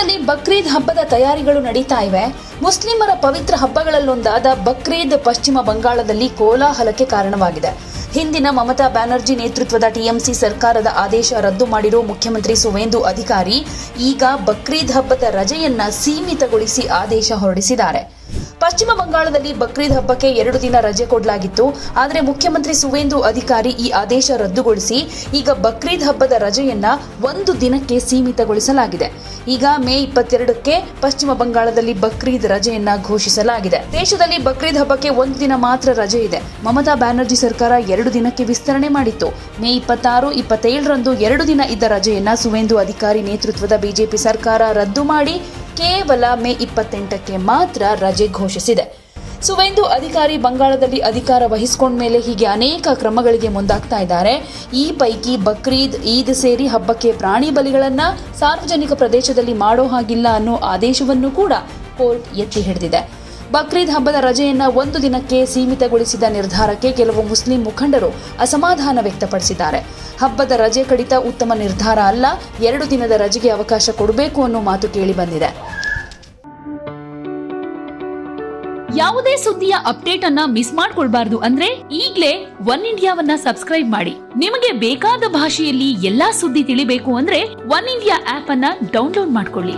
ದೇಶದಲ್ಲಿ ಬಕ್ರೀದ್ ಹಬ್ಬದ ತಯಾರಿಗಳು ನಡೀತಾ ಇವೆ. ಮುಸ್ಲಿಮರ ಪವಿತ್ರ ಹಬ್ಬಗಳಲ್ಲೊಂದಾದ ಬಕ್ರೀದ್ ಪಶ್ಚಿಮ ಬಂಗಾಳದಲ್ಲಿ ಕೋಲಾಹಲಕ್ಕೆ ಕಾರಣವಾಗಿದೆ. ಹಿಂದಿನ ಮಮತಾ ಬ್ಯಾನರ್ಜಿ ನೇತೃತ್ವದ ಟಿಎಂಸಿ ಸರ್ಕಾರದ ಆದೇಶ ರದ್ದು ಮಾಡಿರೋ ಮುಖ್ಯಮಂತ್ರಿ ಸುವೇಂದು ಅಧಿಕಾರಿ ಈಗ ಬಕ್ರೀದ್ ಹಬ್ಬದ ರಜೆಯನ್ನ ಸೀಮಿತಗೊಳಿಸಿ ಆದೇಶ ಹೊರಡಿಸಿದ್ದಾರೆ. ಪಶ್ಚಿಮ ಬಂಗಾಳದಲ್ಲಿ ಬಕ್ರೀದ್ ಹಬ್ಬಕ್ಕೆ 2 ದಿನ ರಜೆ ಕೊಡಲಾಗಿತ್ತು. ಆದರೆ ಮುಖ್ಯಮಂತ್ರಿ ಸುವೇಂದು ಅಧಿಕಾರಿ ಈ ಆದೇಶ ರದ್ದುಗೊಳಿಸಿ ಈಗ ಬಕ್ರೀದ್ ಹಬ್ಬದ ರಜೆಯನ್ನ 1 ದಿನಕ್ಕೆ ಸೀಮಿತಗೊಳಿಸಲಾಗಿದೆ. ಈಗ ಮೇ 22ಕ್ಕೆ ಪಶ್ಚಿಮ ಬಂಗಾಳದಲ್ಲಿ ಬಕ್ರೀದ್ ರಜೆಯನ್ನ ಘೋಷಿಸಲಾಗಿದೆ. ದೇಶದಲ್ಲಿ ಬಕ್ರೀದ್ ಹಬ್ಬಕ್ಕೆ 1 ದಿನ ಮಾತ್ರ ರಜೆ ಇದೆ. ಮಮತಾ ಬ್ಯಾನರ್ಜಿ ಸರ್ಕಾರ 2 ದಿನಕ್ಕೆ ವಿಸ್ತರಣೆ ಮಾಡಿತ್ತು. ಮೇ 26, 27ರಂದು 2 ದಿನ ಇದ್ದ ರಜೆಯನ್ನ ಸುವೇಂದು ಅಧಿಕಾರಿ ನೇತೃತ್ವದ ಬಿಜೆಪಿ ಸರ್ಕಾರ ರದ್ದು ಮಾಡಿ ಕೇವಲ ಮೇ 28ಕ್ಕೆ ಮಾತ್ರ ರಜೆ ಘೋಷಿಸಿದೆ. ಸುವೇಂದು ಅಧಿಕಾರಿ ಬಂಗಾಳದಲ್ಲಿ ಅಧಿಕಾರ ವಹಿಸಿಕೊಂಡ ಮೇಲೆ ಹೀಗೆ ಅನೇಕ ಕ್ರಮಗಳಿಗೆ ಮುಂದಾಗ್ತಾ ಇದ್ದಾರೆ. ಈ ಪೈಕಿ ಬಕ್ರೀದ್, ಈದ್ ಸೇರಿ ಹಬ್ಬಕ್ಕೆ ಪ್ರಾಣಿ ಬಲಿಗಳನ್ನ ಸಾರ್ವಜನಿಕ ಪ್ರದೇಶದಲ್ಲಿ ಮಾಡೋ ಹಾಗಿಲ್ಲ ಅನ್ನೋ ಆದೇಶವನ್ನು ಕೂಡ ಕೋರ್ಟ್ ಎತ್ತಿ ಹಿಡಿದಿದೆ. ಬಕ್ರೀದ್ ಹಬ್ಬದ ರಜೆಯನ್ನ 1 ದಿನಕ್ಕೆ ಸೀಮಿತಗೊಳಿಸಿದ ನಿರ್ಧಾರಕ್ಕೆ ಕೆಲವು ಮುಸ್ಲಿಂ ಮುಖಂಡರು ಅಸಮಾಧಾನ ವ್ಯಕ್ತಪಡಿಸಿದ್ದಾರೆ. ಹಬ್ಬದ ರಜೆ ಕಡಿತ ಉತ್ತಮ ನಿರ್ಧಾರ ಅಲ್ಲ, 2 ದಿನದ ರಜೆಗೆ ಅವಕಾಶ ಕೊಡಬೇಕು ಅನ್ನೋ ಮಾತು ಕೇಳಿ ಬಂದಿದೆ. ಯಾವುದೇ ಸುದ್ದಿಯ ಅಪ್ಡೇಟ್ ಅನ್ನ ಮಿಸ್ ಮಾಡ್ಕೊಳ್ಬಾರ್ದು ಅಂದ್ರೆ ಈಗ್ಲೇ ಒನ್ ಇಂಡಿಯಾವನ್ನ ಸಬ್ಸ್ಕ್ರೈಬ್ ಮಾಡಿ. ನಿಮಗೆ ಬೇಕಾದ ಭಾಷೆಯಲ್ಲಿ ಎಲ್ಲಾ ಸುದ್ದಿ ತಿಳಿಬೇಕು ಅಂದ್ರೆ ಒನ್ ಇಂಡಿಯಾ ಆಪ್ ಅನ್ನ ಡೌನ್ಲೋಡ್ ಮಾಡ್ಕೊಳ್ಳಿ.